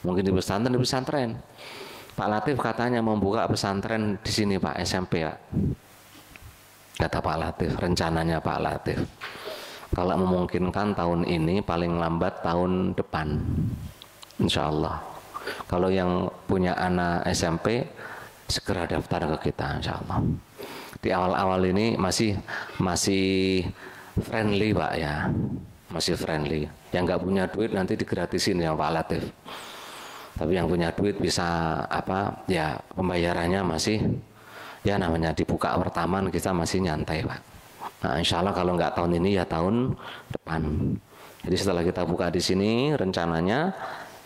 Mungkin di pesantren. Pak Latif katanya membuka pesantren di sini Pak, SMP Pak. Kata Pak Latif, rencananya Pak Latif. Kalau memungkinkan tahun ini, paling lambat tahun depan. Insya Allah. Kalau yang punya anak SMP, segera daftar ke kita, insya Allah. Di awal-awal ini masih friendly Pak ya, masih friendly. Yang nggak punya duit nanti digratisin ya Pak Latif. Tapi yang punya duit bisa apa? Ya pembayarannya masih ya namanya dibuka pertama kita masih nyantai Pak. Nah, insya Allah kalau nggak tahun ini ya tahun depan. Jadi setelah kita buka di sini rencananya,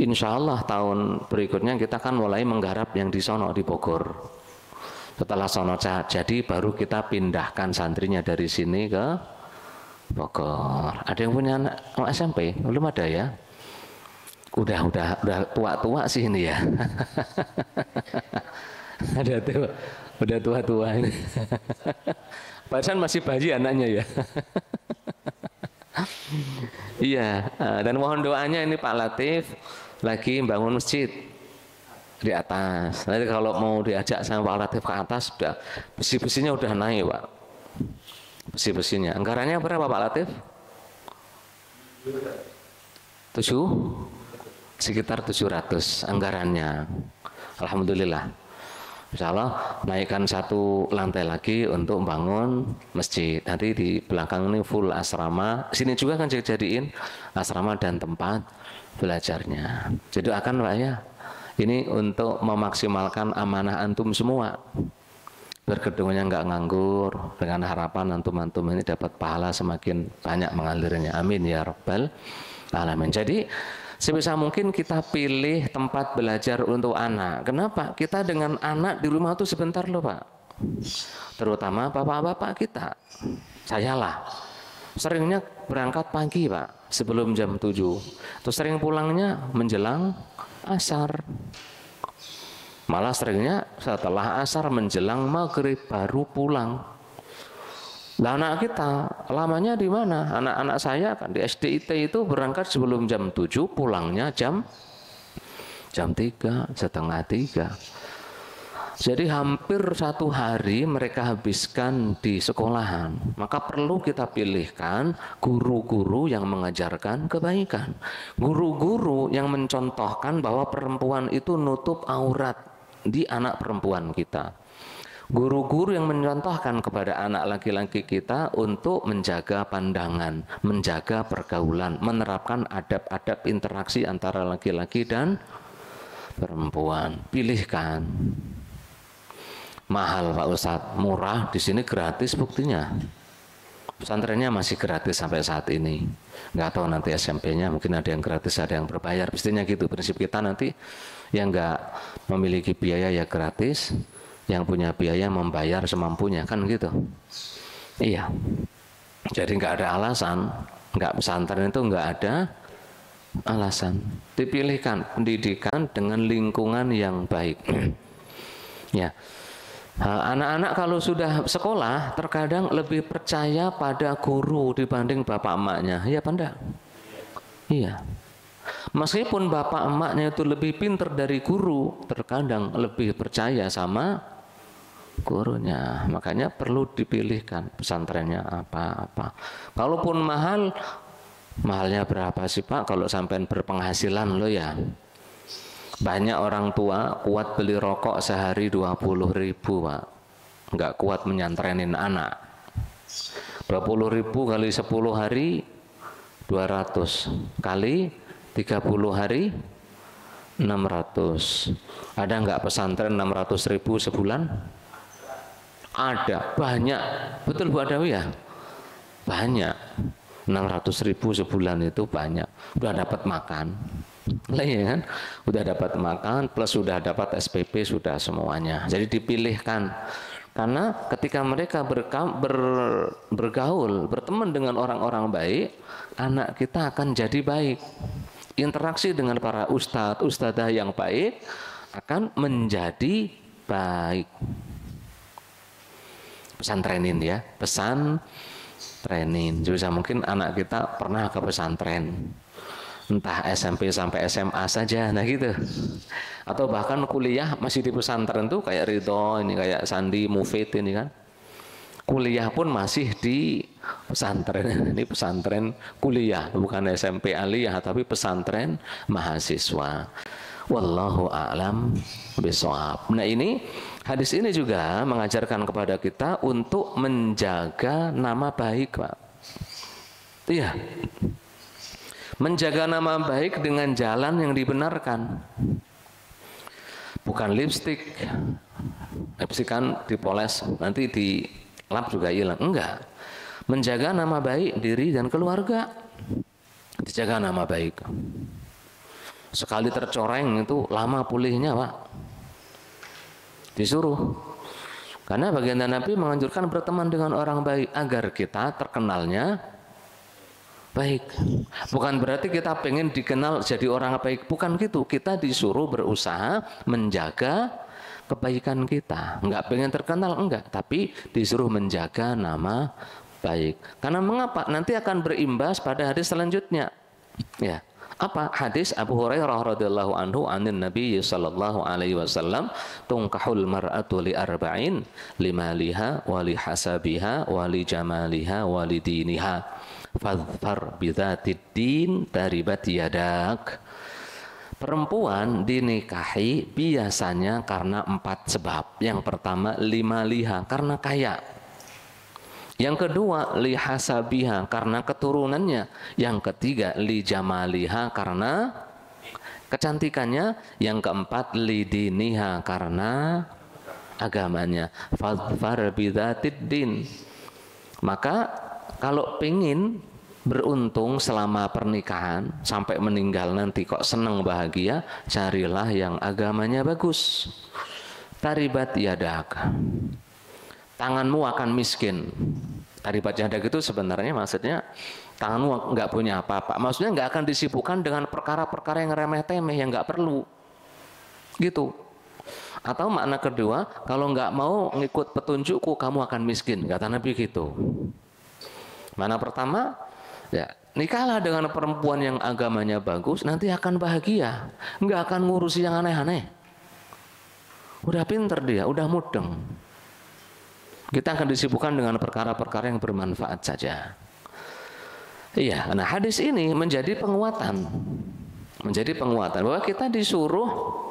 insya Allah tahun berikutnya kita kan mulai menggarap yang di sono di Bogor. Setelah sono jadi baru kita pindahkan santrinya dari sini ke Bogor. Ada yang punya anak SMP? Belum ada ya? Udah tua-tua sih ini ya. Ada tuh, udah tua-tua ini. Padahal masih bayi anaknya ya. Iya, dan mohon doanya ini Pak Latif lagi bangun masjid di atas. Nanti kalau mau diajak sama Pak Latif ke atas, sudah besi-besinya udah naik Pak. Besi-besinya. Anggarannya berapa Pak Latif? 7? Sekitar 700 anggarannya. Alhamdulillah. Insya Allah naikkan 1 lantai lagi untuk bangun masjid. Nanti di belakang ini full asrama. Sini juga kan jadiin asrama dan tempat belajarnya. Jadi akan Pak ya, ini untuk memaksimalkan amanah antum semua. Berkedungnya nggak nganggur, dengan harapan antum-antum ini dapat pahala semakin banyak mengalirnya. Amin ya rabbal alamin. Jadi sebisa mungkin kita pilih tempat belajar untuk anak. Kenapa? Kita dengan anak di rumah itu sebentar loh Pak. Terutama bapak-bapak kita. Sayalah. Seringnya berangkat pagi Pak, sebelum jam 7. Terus sering pulangnya menjelang asar. Malah seringnya setelah asar menjelang maghrib baru pulang. Lah anak kita lamanya di mana? Anak-anak saya kan di SDIT itu berangkat sebelum jam 7, pulangnya jam 3, setengah 3. Jadi hampir 1 hari mereka habiskan di sekolahan. Maka perlu kita pilihkan guru-guru yang mengajarkan kebaikan. Guru-guru yang mencontohkan bahwa perempuan itu nutup aurat di anak perempuan kita. Guru-guru yang mencontohkan kepada anak laki-laki kita untuk menjaga pandangan, menjaga pergaulan, menerapkan adab-adab interaksi antara laki-laki dan perempuan. Pilihkan. Mahal Pak Ustadz, murah, di sini gratis buktinya. Pesantrennya masih gratis sampai saat ini. Nggak tahu nanti SMP-nya mungkin ada yang gratis, ada yang berbayar. Pastinya gitu. Prinsip kita nanti yang nggak memiliki biaya ya gratis, yang punya biaya membayar semampunya, kan gitu. Iya. Jadi nggak ada alasan, nggak pesantren itu nggak ada alasan. Dipilihkan pendidikan dengan lingkungan yang baik. Ya. Anak-anak kalau sudah sekolah terkadang lebih percaya pada guru dibanding bapak emaknya. Iya apa enggak? Iya. Meskipun bapak emaknya itu lebih pinter dari guru, terkadang lebih percaya sama gurunya. Makanya perlu dipilihkan pesantrennya apa-apa. Kalaupun mahal, mahalnya berapa sih Pak? Kalau sampai berpenghasilan lo ya. Banyak orang tua kuat beli rokok sehari 20.000 Pak. Nggak kuat menyantrenin anak. 20.000 kali 10 hari 200 kali 30 hari 600. Ada nggak pesantren 600.000 sebulan? Ada, banyak. Betul Bu Adawi ya? Banyak. 600.000 sebulan itu banyak. Udah dapat makan. Lah ya kan? Udah dapat makan plus sudah dapat SPP, sudah semuanya. Jadi dipilihkan. Karena ketika mereka bergaul, berteman dengan orang-orang baik, anak kita akan jadi baik. Interaksi dengan para ustadz, ustadzah yang baik akan menjadi baik. Pesantrenin ya, pesantrenin. Bisa mungkin anak kita pernah ke pesantren. entah SMP sampai SMA saja, nah gitu. Atau bahkan kuliah masih di pesantren tuh kayak Ridho, ini kayak Sandi, Mufid ini kan. Kuliah pun masih di pesantren. Ini pesantren kuliah, bukan SMP aliyah, tapi pesantren mahasiswa. Wallahu a'lam bishawab. Nah ini hadis ini juga mengajarkan kepada kita untuk menjaga nama baik, Pak. Iya. Menjaga nama baik dengan jalan yang dibenarkan. Bukan lipstik. Lipstik kan dipoles, nanti di lap juga hilang. Enggak. Menjaga nama baik diri dan keluarga. Dijaga nama baik. Sekali tercoreng itu lama pulihnya, Pak. Disuruh. Karena baginda Nabi menganjurkan berteman dengan orang baik agar kita terkenalnya baik. Bukan berarti kita pengen dikenal jadi orang baik, bukan gitu. Kita disuruh berusaha menjaga kebaikan kita. Enggak pengen terkenal, enggak, tapi disuruh menjaga nama baik. Karena mengapa? Nanti akan berimbas pada hadis selanjutnya. Ya. Apa? Hadis Abu Hurairah radhiyallahu anhu anin Nabi sallallahu alaihi wasallam, tunkahul mar'atu li arba'in, limaliha wa li hasabiha wa li jamaliha wa li diniha. Fadfar bidzatid din taribat yadak. Perempuan dinikahi biasanya karena 4 sebab. Yang pertama limaliha, karena kaya. Yang kedua li hasabiha, karena keturunannya. Yang ketiga li jamaliha, karena kecantikannya. Yang keempat li diniha, karena agamanya. Fadfar bidzatid din. Maka kalau pengen beruntung selama pernikahan sampai meninggal nanti kok senang bahagia, carilah yang agamanya bagus. Taribat yadak, tanganmu akan miskin. Taribat yadak itu sebenarnya maksudnya tanganmu nggak punya apa-apa. Maksudnya nggak akan disibukkan dengan perkara-perkara yang remeh-temeh yang nggak perlu. Gitu. Atau makna kedua, kalau nggak mau ngikut petunjukku kamu akan miskin. Kata Nabi gitu. Mana pertama, ya nikahlah dengan perempuan yang agamanya bagus, nanti akan bahagia, nggak akan ngurusi yang aneh-aneh. Udah pinter dia, udah mudeng. Kita akan disibukkan dengan perkara-perkara yang bermanfaat saja. Iya, nah hadis ini menjadi penguatan bahwa kita disuruh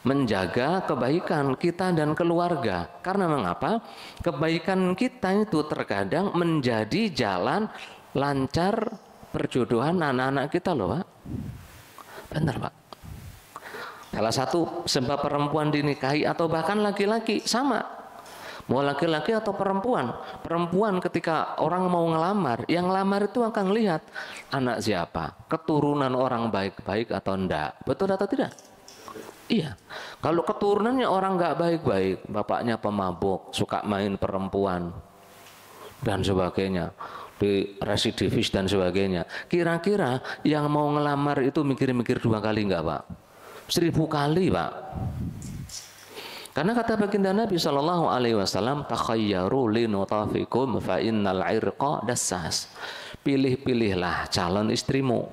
menjaga kebaikan kita dan keluarga. Karena mengapa? Kebaikan kita itu terkadang menjadi jalan lancar perjodohan anak-anak kita loh, Pak. Benar, Pak. Salah satu sebab perempuan dinikahi atau bahkan laki-laki sama. Mau laki-laki atau perempuan. Perempuan ketika orang mau ngelamar, yang ngelamar itu akan lihat anak siapa, keturunan orang baik-baik atau enggak. Betul atau tidak? Iya. Kalau keturunannya orang nggak baik-baik, bapaknya pemabuk, suka main perempuan dan sebagainya, di residivis dan sebagainya. Kira-kira yang mau ngelamar itu mikir-mikir 2 kali nggak, Pak? 1000 kali, Pak. Karena kata baginda Nabi Shallallahu Alaihi Wasallam, takhayyaru linutafikum fa innal irqa dassas. Pilih-pilihlah calon istrimu.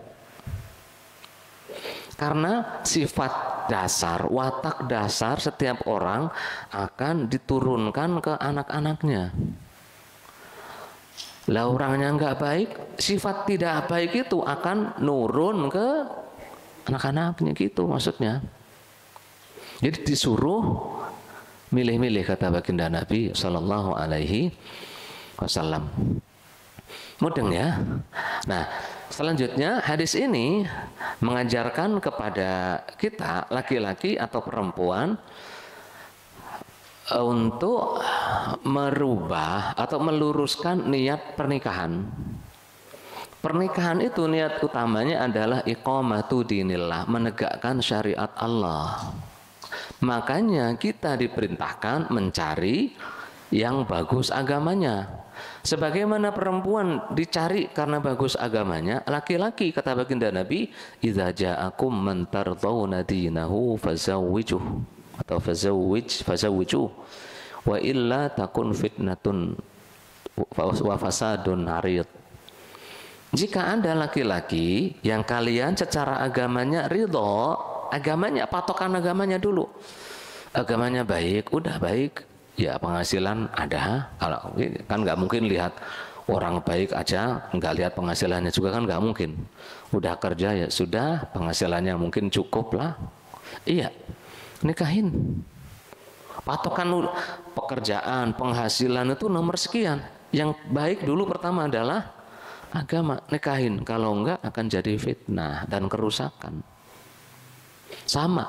Karena sifat dasar, watak dasar setiap orang akan diturunkan ke anak-anaknya. Lah orangnya nggak baik, sifat tidak baik itu akan nurun ke anak-anaknya gitu maksudnya. Jadi disuruh milih-milih kata baginda Nabi Sallallahu Alaihi Wasallam. Mudeng ya. Nah, selanjutnya hadis ini mengajarkan kepada kita laki-laki atau perempuan untuk merubah atau meluruskan niat pernikahan. Pernikahan itu niat utamanya adalah iqamatu dinillah, menegakkan syariat Allah. Makanya kita diperintahkan mencari yang bagus agamanya. Sebagaimana perempuan dicari karena bagus agamanya, laki-laki kata baginda Nabi, idza ja'akum man tardawna dinahu fazawwijuh atau fazawwijuh wa illa takun fitnatun wa fasadun harid. Jika ada laki-laki yang kalian secara agamanya ridho, agamanya, patokan agamanya dulu, agamanya baik, udah baik, ya penghasilan ada. Kan nggak mungkin lihat orang baik aja nggak lihat penghasilannya juga, kan nggak mungkin. Udah kerja ya sudah, penghasilannya mungkin cukup lah, iya, nikahin. Patokan pekerjaan, penghasilan itu nomor sekian. Yang baik dulu pertama adalah agama, nikahin. Kalau enggak akan jadi fitnah dan kerusakan. Sama,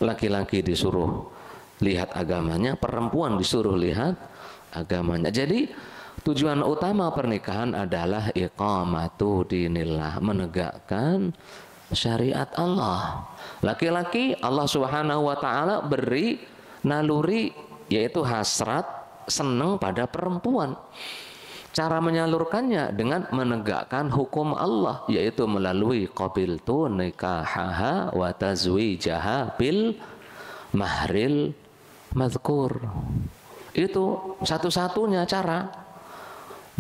laki-laki disuruh lihat agamanya, perempuan disuruh lihat agamanya. Jadi tujuan utama pernikahan adalah iqamatu dinillah, menegakkan syariat Allah. Laki-laki Allah Subhanahu wa taala beri naluri, yaitu hasrat senang pada perempuan. Cara menyalurkannya dengan menegakkan hukum Allah, yaitu melalui qabiltu nikahaha wa tazwijaha bil mahril madhkur. Itu satu-satunya cara.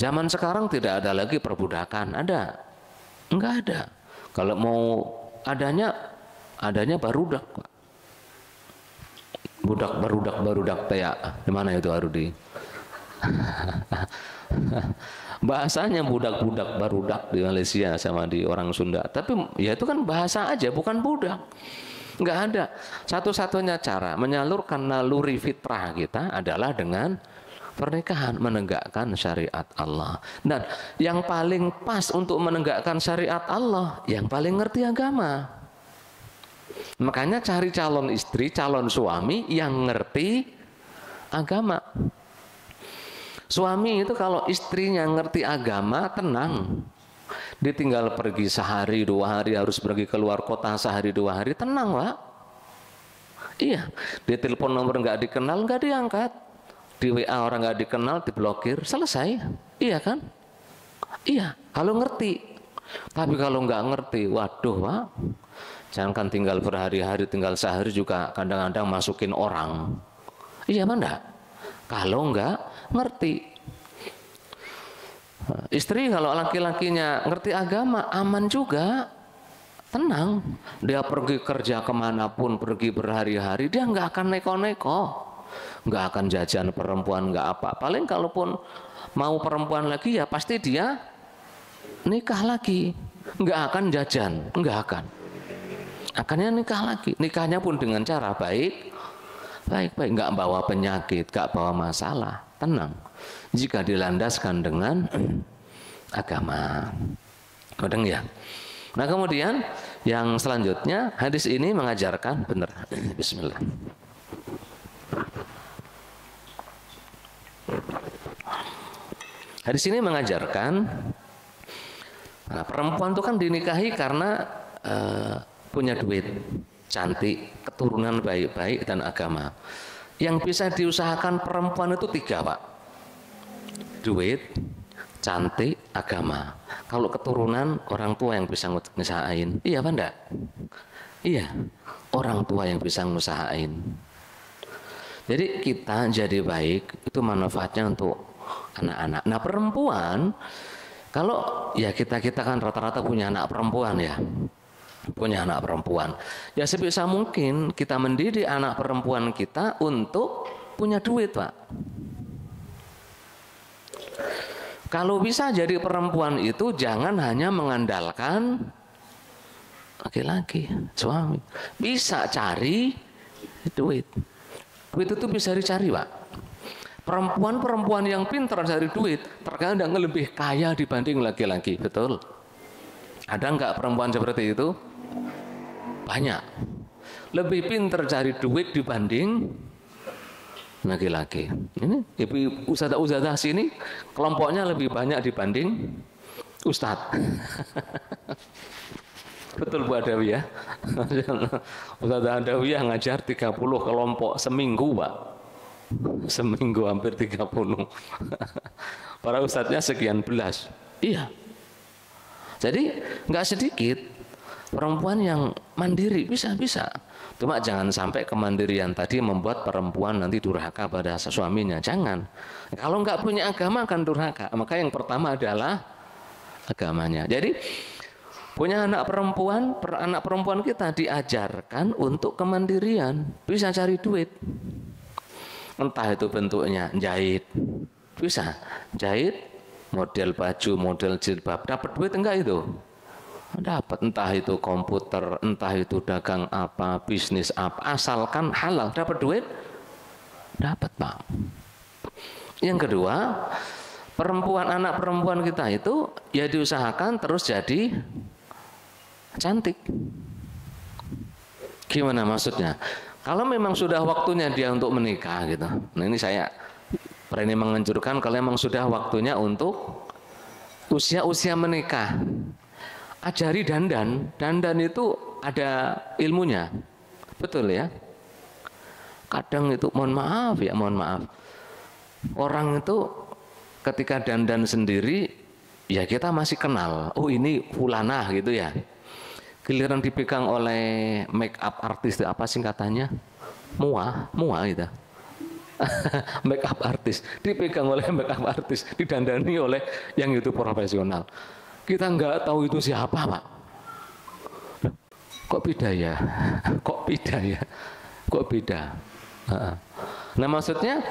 Zaman sekarang tidak ada lagi perbudakan, ada? Enggak ada. Kalau mau adanya barudak. Barudak kayak gimana itu Arudi? Bahasanya budak-budak barudak di Malaysia sama di orang Sunda. Tapi ya itu kan bahasa aja, bukan budak. Nggak ada. Satu-satunya cara menyalurkan naluri fitrah kita adalah dengan pernikahan, menegakkan syariat Allah. Dan yang paling pas untuk menegakkan syariat Allah, yang paling ngerti agama. Makanya cari calon istri, calon suami yang ngerti agama. Suami itu kalau istrinya ngerti agama, tenang. Dia tinggal pergi sehari, 2 hari, harus pergi keluar kota sehari, 2 hari, tenang lah. Iya, dia telepon nomor nggak dikenal, nggak diangkat. Di WA orang nggak dikenal, diblokir, selesai. Iya kan? Iya, kalau ngerti. Tapi kalau nggak ngerti, waduh Pak. Jangan kan tinggal berhari-hari, tinggal sehari juga kadang-kadang masukin orang. Iya mana? Kalau nggak ngerti. Istri kalau laki-lakinya ngerti agama, aman juga, tenang. Dia pergi kerja kemanapun, pergi berhari-hari, dia nggak akan neko-neko, nggak akan jajan perempuan, nggak apa. Paling kalaupun mau perempuan lagi ya pasti dia nikah lagi, nggak akan jajan, nggak akan. Akannya nikah lagi, nikahnya pun dengan cara baik, nggak bawa penyakit, nggak bawa masalah, tenang. Jika dilandaskan dengan agama, kadang ya. Nah kemudian yang selanjutnya hadis ini mengajarkan benar. Bismillah. Hadis ini mengajarkan perempuan itu kan dinikahi karena punya duit, cantik, keturunan baik-baik dan agama. Yang bisa diusahakan perempuan itu 3 Pak. Duit, cantik, agama. Kalau keturunan orang tua yang bisa ngusahain. Iya apa enggak? Iya, orang tua yang bisa ngusahain. Jadi kita jadi baik itu manfaatnya untuk anak-anak. Nah perempuan, kalau ya kita kan rata-rata punya anak perempuan ya. Punya anak perempuan. Ya sebisa mungkin kita mendidik anak perempuan kita untuk punya duit Pak. Kalau bisa jadi perempuan itu jangan hanya mengandalkan laki-laki, suami. Bisa cari duit. Duit itu bisa dicari Pak. Perempuan-perempuan yang pintar cari duit terkadang lebih kaya dibanding laki-laki, betul? Ada nggak perempuan seperti itu? Banyak. Lebih pintar cari duit dibanding laki-laki. Ini ibu ustadzah sini kelompoknya lebih banyak dibanding ustadz. Betul Bu Adawiyah. Ustadzah Adawiyah ngajar 30 kelompok seminggu Pak. Seminggu hampir 30. Para ustadznya sekian belas. Iya. Jadi nggak sedikit perempuan yang mandiri, bisa. Cuma jangan sampai kemandirian tadi membuat perempuan nanti durhaka pada suaminya. Jangan. Kalau nggak punya agama akan durhaka. Maka yang pertama adalah agamanya. Jadi punya anak perempuan kita diajarkan untuk kemandirian, bisa cari duit. Entah itu bentuknya jahit, bisa jahit model baju, model jilbab, dapat duit enggak itu? Dapat. Entah itu komputer, entah itu dagang apa, bisnis apa, asalkan halal, dapat duit, dapat Pak. Yang kedua, anak perempuan kita itu ya diusahakan terus jadi cantik. Gimana maksudnya? Kalau memang sudah waktunya dia untuk menikah gitu. Nah ini saya berani menganjurkan kalau memang sudah waktunya untuk usia menikah. Ajari dandan. Dandan itu ada ilmunya. Betul ya? Kadang itu mohon maaf. Orang itu ketika dandan sendiri ya kita masih kenal. Oh ini fulanah gitu ya. Giliran dipegang oleh make up artis itu apa singkatannya? Mua gitu. Make up artis dipegang oleh make up artis, didandani oleh yang itu profesional. Kita nggak tahu itu siapa Pak. Kok beda ya? Kok beda? Nah maksudnya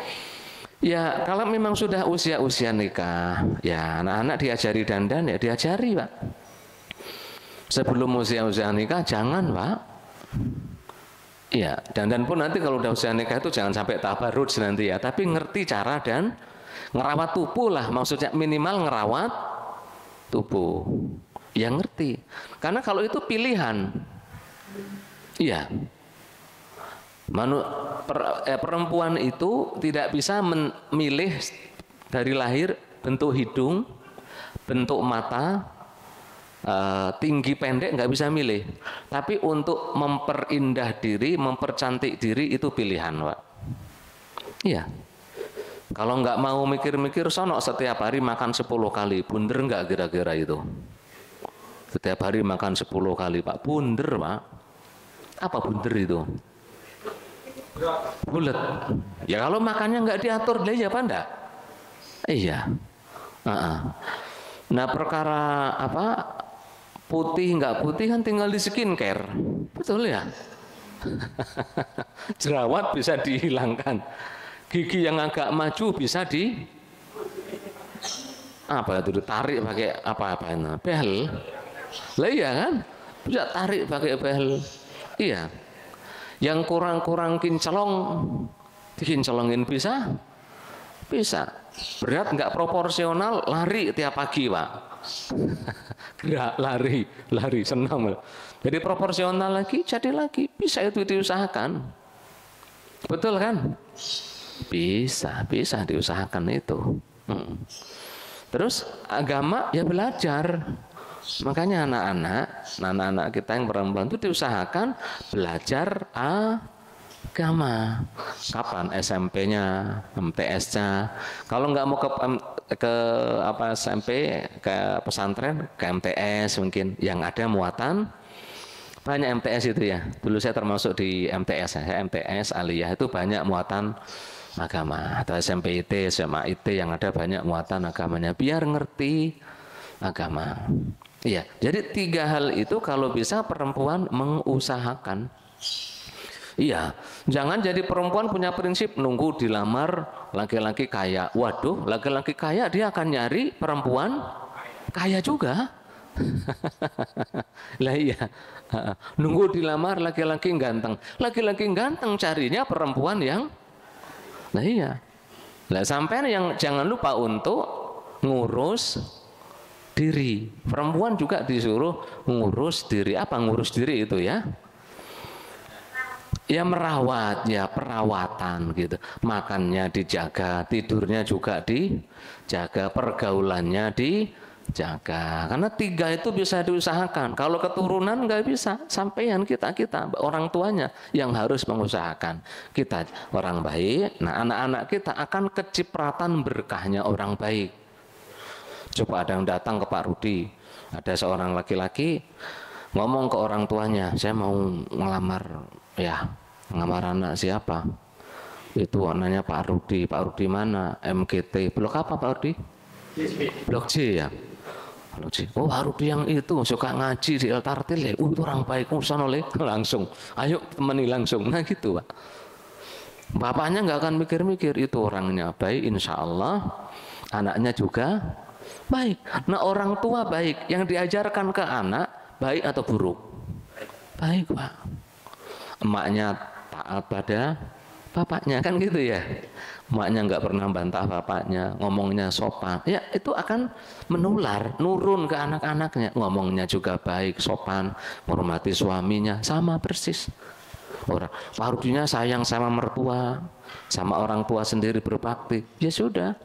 ya kalau memang sudah usia nikah, ya anak-anak diajari dandan ya diajari Pak. Sebelum usia nikah jangan Pak. Iya, dandan pun nanti kalau udah usia nikah itu jangan sampai tabarruj nanti ya, tapi ngerti cara dan ngerawat tubuh lah, maksudnya minimal ngerawat tubuh. Ya ngerti. Karena kalau itu pilihan. Iya. Perempuan itu tidak bisa memilih dari lahir bentuk hidung, bentuk mata, tinggi pendek nggak bisa milih, tapi untuk memperindah diri, mempercantik diri itu pilihan Pak. Iya. Kalau nggak mau mikir-mikir sono setiap hari makan 10 kali, bunder nggak kira-kira itu? Setiap hari makan 10 kali Pak, bunder Pak. Apa bunder itu? Bulet. Ya kalau makannya nggak diatur dia ya apa enggak? Iya. Nah perkara apa? Putih nggak putih kan tinggal di skincare, betul ya? Jerawat bisa dihilangkan, gigi yang agak maju bisa apa itu ditarik pakai apa itu behel, lah iya kan? Bisa tarik pakai behel, iya. Yang kurang kinclong, dikincelongin bisa. Berat nggak proporsional, lari tiap pagi Pak. Gerak lari senang. Jadi proporsional lagi jadi lagi, bisa itu diusahakan. Betul kan? Bisa diusahakan itu. Terus agama ya belajar. Makanya anak-anak kita yang perempuan itu diusahakan belajar agama. Kapan? SMP-nya, MTS-nya. Kalau nggak mau ke SMP, ke pesantren, ke MTS mungkin yang ada muatan banyak MTS itu ya. Dulu saya termasuk di MTS, MTS Aliyah itu banyak muatan agama. Atau SMP IT, SMA IT yang ada banyak muatan agamanya biar ngerti agama. Iya, jadi 3 hal itu kalau bisa perempuan mengusahakan. Iya, jangan jadi perempuan punya prinsip nunggu dilamar laki-laki kaya. Waduh, laki-laki kaya dia akan nyari perempuan kaya juga. Lah iya, nunggu dilamar laki-laki ganteng. Laki-laki ganteng carinya perempuan yang, lah iya. Lah sampai yang jangan lupa untuk ngurus diri. Perempuan juga disuruh ngurus diri. Apa ngurus diri itu ya? Ya merawat, ya perawatan gitu. Makannya dijaga, tidurnya juga dijaga, pergaulannya dijaga. Karena 3 itu bisa diusahakan. Kalau keturunan nggak bisa, sampean kita orang tuanya yang harus mengusahakan. Kita orang baik, nah anak-anak kita akan kecipratan berkahnya orang baik. Coba ada yang datang ke Pak Rudi, ada seorang laki-laki ngomong ke orang tuanya, saya mau ngelamar anak siapa? Itu anaknya Pak Rudi mana? MGT, blok apa Pak Rudi? Blok J ya. Oh Pak Rudi yang itu suka ngaji di El Tartil ya, itu orang baik, urusan oleh langsung, ayo temani langsung, nah gitu Pak. Bapaknya nggak akan mikir-mikir, itu orangnya baik, insya Allah anaknya juga baik. Nah orang tua baik, yang diajarkan ke anak baik atau buruk? Baik Pak. Emaknya taat pada bapaknya kan gitu ya. Emaknya nggak pernah bantah bapaknya, ngomongnya sopan. Ya itu akan menular, nurun ke anak-anaknya. Ngomongnya juga baik, sopan, menghormati suaminya, sama persis. Orang Pak sayang sama mertua, sama orang tua sendiri berbakti. Ya sudah,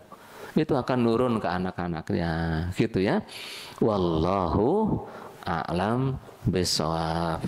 itu akan nurun ke anak-anaknya, gitu ya. Wallahu a'lam bishawab.